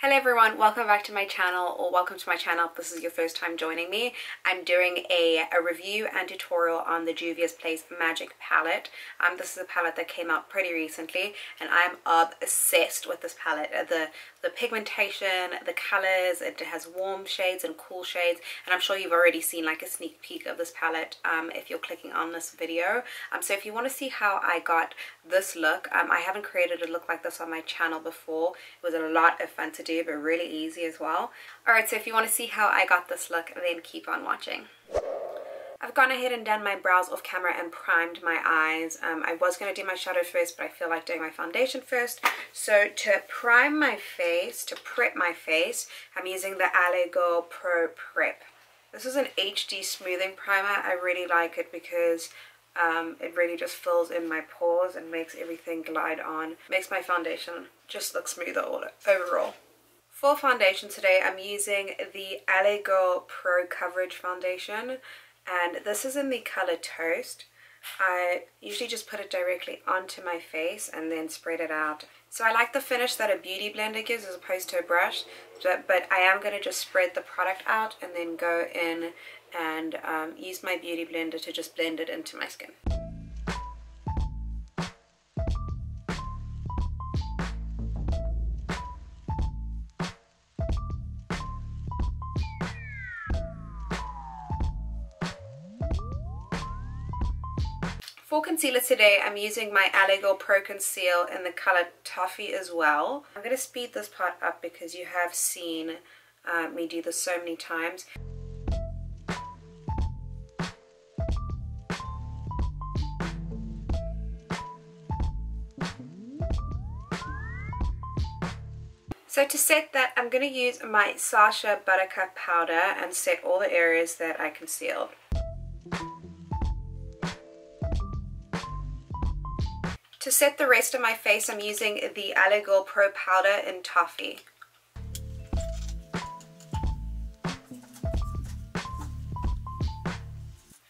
Hello everyone, welcome back to my channel, or welcome to my channel if this is your first time joining me. I'm doing a review and tutorial on the Juvia'S Magic palette. This is a palette that came out pretty recently and I'm obsessed with this palette. The pigmentation, the colors, it has warm shades and cool shades, and I'm sure you've already seen like a sneak peek of this palette if you're clicking on this video. So if you want to see how I got this look, I haven't created a look like this on my channel before. It was a lot of fun to do, but really easy as well. Alright, so if you want to see how I got this look, then keep on watching. I've gone ahead and done my brows off camera and primed my eyes. I was going to do my shadow first, but I feel like doing my foundation first. So to prime my face, to prep my face, I'm using the Allego Pro Prep. This is an HD smoothing primer. I really like it because it really just fills in my pores and makes everything glide on. Makes my foundation just look smoother overall. For foundation today, I'm using the Allego Pro Coverage Foundation, and this is in the color Toast. I usually just put it directly onto my face and then spread it out. So I like the finish that a beauty blender gives as opposed to a brush, but I am going to just spread the product out and then go in and use my beauty blender to just blend it into my skin. For concealer today, I'm using my Allego Pro Conceal in the color Toffee as well. I'm going to speed this part up because you have seen me do this so many times. So to set that, I'm going to use my Sacha Buttercup powder and set all the areas that I concealed. To set the rest of my face, I'm using the Allego Pro Powder in Toffee.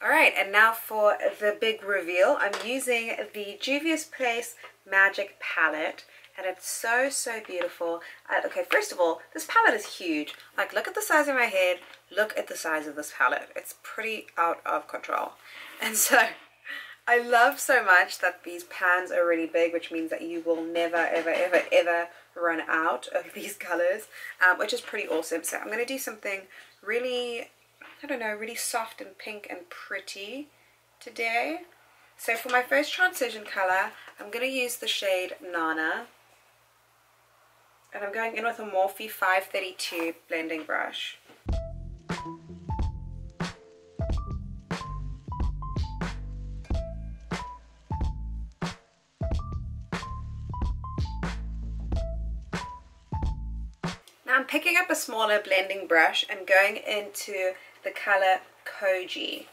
Alright, and now for the big reveal. I'm using the Juvia'S Magic palette, and it's so beautiful. Okay, first of all, this palette is huge. Like, look at the size of my head, look at the size of this palette. It's pretty out of control. And so I love so much that these pans are really big, which means that you will never ever run out of these colors, which is pretty awesome. So I'm going to do something really, I don't know, really soft and pink and pretty today. So for my first transition color, I'm going to use the shade Nana, and I'm going in with a Morphe 532 blending brush. Now I'm picking up a smaller blending brush and going into the color Koji.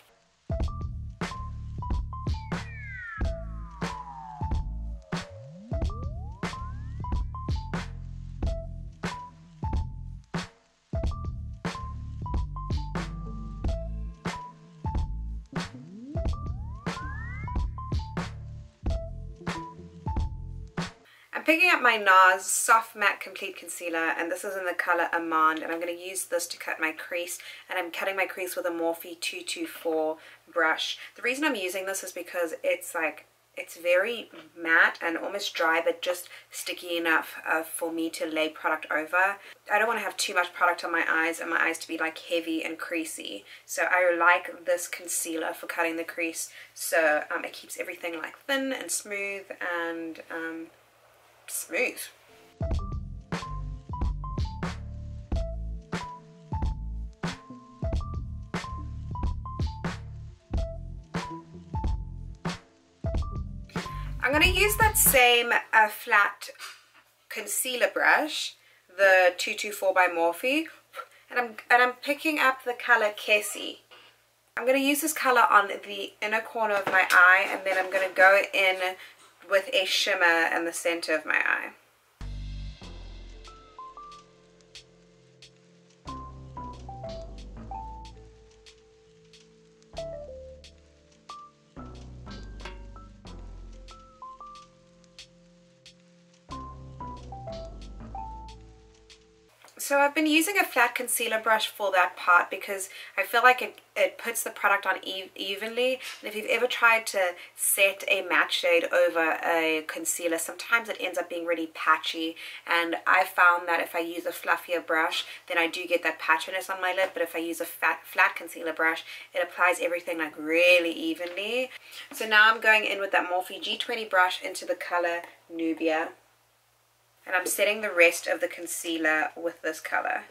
Picking up my NARS Soft Matte Complete Concealer, and this is in the color Amande, and I'm going to use this to cut my crease, and I'm cutting my crease with a Morphe 224 brush. The reason I'm using this is because it's very matte and almost dry, but just sticky enough for me to lay product over. I don't want to have too much product on my eyes and my eyes to be like heavy and creasy. So I like this concealer for cutting the crease, so it keeps everything like thin and smooth and smooth. I'm going to use that same flat concealer brush, the 224 by Morphe, and I'm picking up the color Kessie. I'm going to use this color on the inner corner of my eye, and then I'm going to go in with a shimmer in the center of my eye. So I've been using a flat concealer brush for that part because I feel like it puts the product on evenly. And if you've ever tried to set a matte shade over a concealer, sometimes it ends up being really patchy. And I found that if I use a fluffier brush, then I do get that patchiness on my lid. But if I use a flat concealer brush, it applies everything like really evenly. So now I'm going in with that Morphe G20 brush into the color Nubia. And I'm setting the rest of the concealer with this color.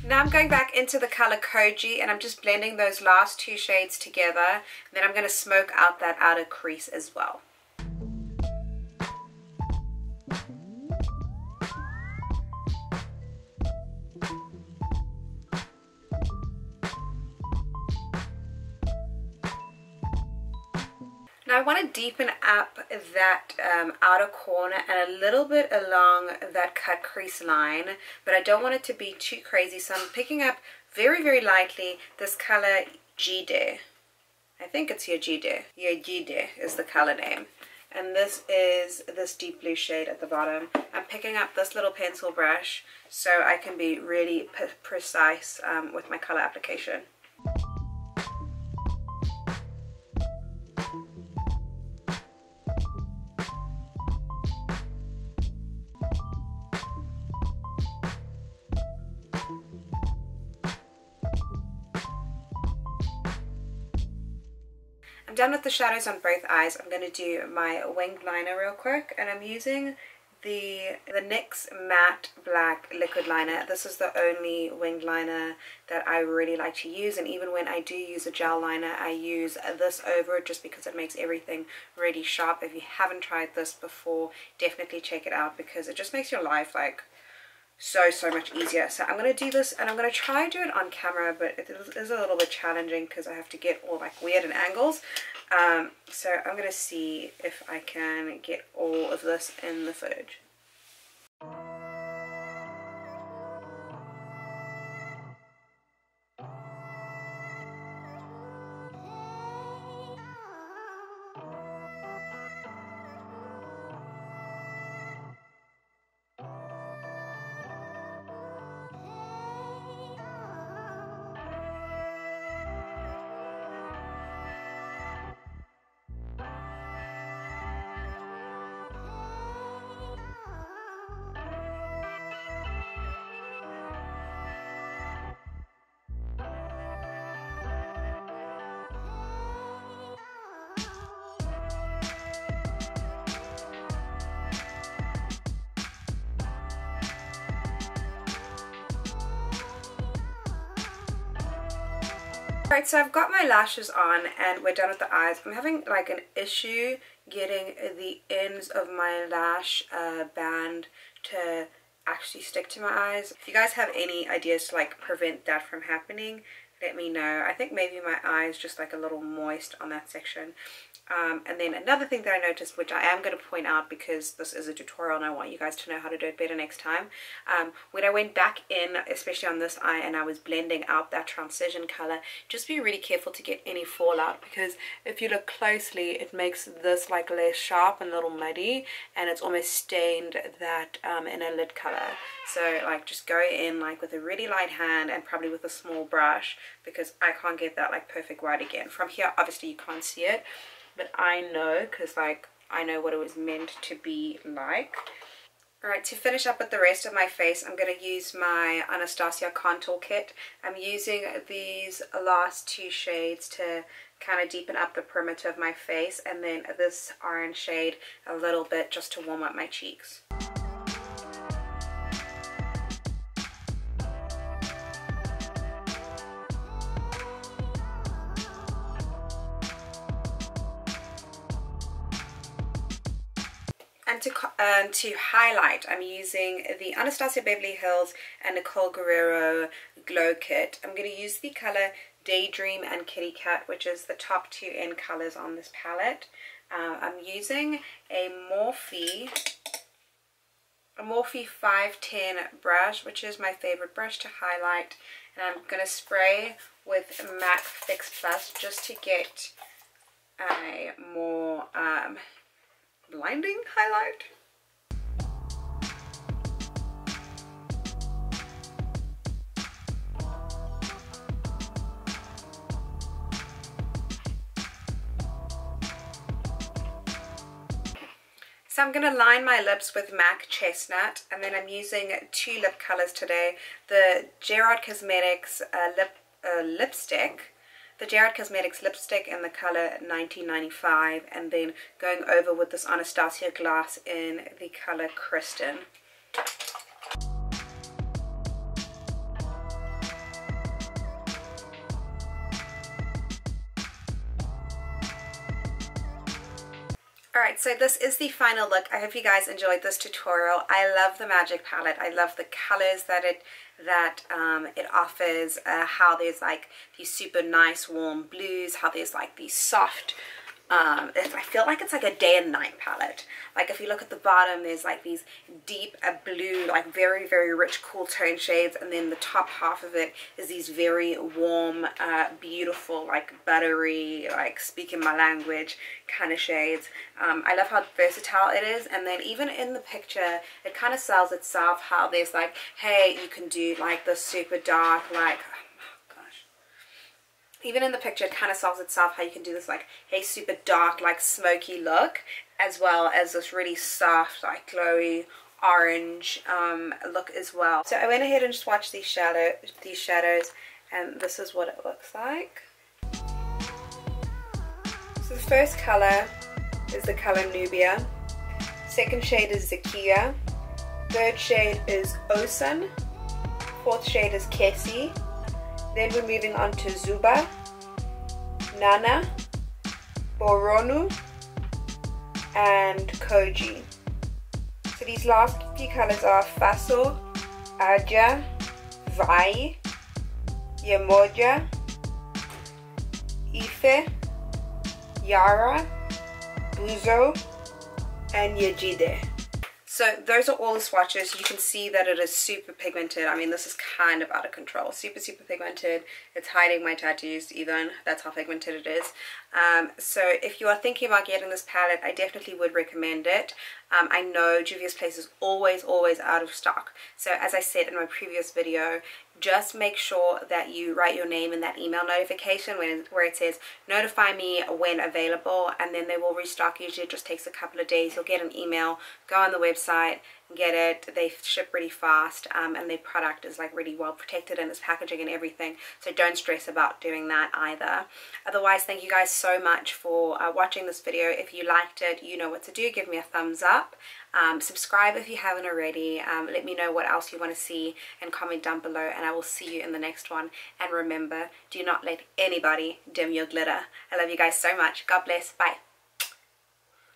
Now I'm going back into the color Koji and I'm just blending those last two shades together. Then I'm going to smoke out that outer crease as well. Now I want to deepen up that outer corner and a little bit along that cut crease line, but I don't want it to be too crazy, so I'm picking up very, very lightly this color Jide. I think it's Yajide. Yajide is the color name. And this is this deep blue shade at the bottom. I'm picking up this little pencil brush so I can be really precise with my color application. I'm done with the shadows on both eyes. I'm going to do my winged liner real quick, and I'm using the NYX Matte Black Liquid Liner. This is the only winged liner that I really like to use, and even when I do use a gel liner, I use this over it just because it makes everything really sharp. If you haven't tried this before, definitely check it out because it just makes your life like so much easier. So I'm going to do this, and I'm going to try do it on camera, but it is a little bit challenging because I have to get all like weird angles. So I'm going to see if I can get all of this in the footage. Alright, so I've got my lashes on and we're done with the eyes. I'm having like an issue getting the ends of my lash band to actually stick to my eyes. If you guys have any ideas to like prevent that from happening, let me know. I think maybe my eye is just like a little moist on that section. And then another thing that I noticed, which I am going to point out because this is a tutorial and I want you guys to know how to do it better next time, when I went back in, especially on this eye, and I was blending out that transition color, just be really careful to get any fallout, because if you look closely it makes this like less sharp and a little muddy, and it's almost stained that inner lid color. So like just go in like with a really light hand and probably with a small brush, because I can't get that like perfect white again. From here obviously you can't see it, but I know, because like I know what it was meant to be like. Alright, to finish up with the rest of my face, I'm going to use my Anastasia contour kit. I'm using these last two shades to kind of deepen up the perimeter of my face, and then this orange shade a little bit just to warm up my cheeks. And to highlight, I'm using the Anastasia Beverly Hills and Nicole Guerrero Glow Kit. I'm going to use the color Daydream and Kitty Cat, which is the top two in colors on this palette. I'm using a Morphe 510 brush, which is my favorite brush to highlight, and I'm going to spray with MAC Fix Plus just to get a more blinding highlight. So I'm going to line my lips with MAC Chestnut, and then I'm using two lip colors today. The Gerard Cosmetics lipstick. The Gerard Cosmetics lipstick in the color 1995, and then going over with this Anastasia Glass in the color Kristen. Alright, so this is the final look. I hope you guys enjoyed this tutorial. I love the Magic palette. I love the colors that it offers, how there's like these super nice warm blues, how there's like these soft, I feel like it's like a day and night palette. Like if you look at the bottom, there's like these deep blue, like very, very rich, cool tone shades, and then the top half of it is these very warm, beautiful, like buttery, like speaking my language kind of shades. I love how versatile it is, and then even in the picture, it kind of sells itself how there's like, hey, you can do like the super dark, like, even in the picture it kind of sells itself how you can do this like, hey, super dark, like smoky look, as well as this really soft, like glowy orange look as well. So I went ahead and swatched these shadows, and this is what it looks like. So the first color is the color Nubia, second shade is Zakia, third shade is Osun, fourth shade is Kessie. Then we're moving on to Zuba, Nana, Boronu, and Koji. So these last few colors are Faso, Aja, Vai, Yemoja, Ife, Yara, Buzo, and Yejide. So those are all the swatches. You can see that it is super pigmented. I mean, this is kind of out of control. Super, super pigmented. It's hiding my tattoos even. That's how pigmented it is. So if you are thinking about getting this palette, I definitely would recommend it. I know Juvia'S Place is always out of stock. So as I said in my previous video, just make sure that you write your name in that email notification where it says notify me when available, and then they will restock. Usually it just takes a couple of days. You'll get an email, go on the website, get it. They ship really fast, and their product is like really well protected in its packaging and everything, so don't stress about doing that either. Otherwise, thank you guys so much for watching this video. If you liked it, you know what to do. Give me a thumbs up. Subscribe if you haven't already. Let me know what else you want to see and comment down below, and I will see you in the next one. And remember, do not let anybody dim your glitter. I love you guys so much. God bless. Bye.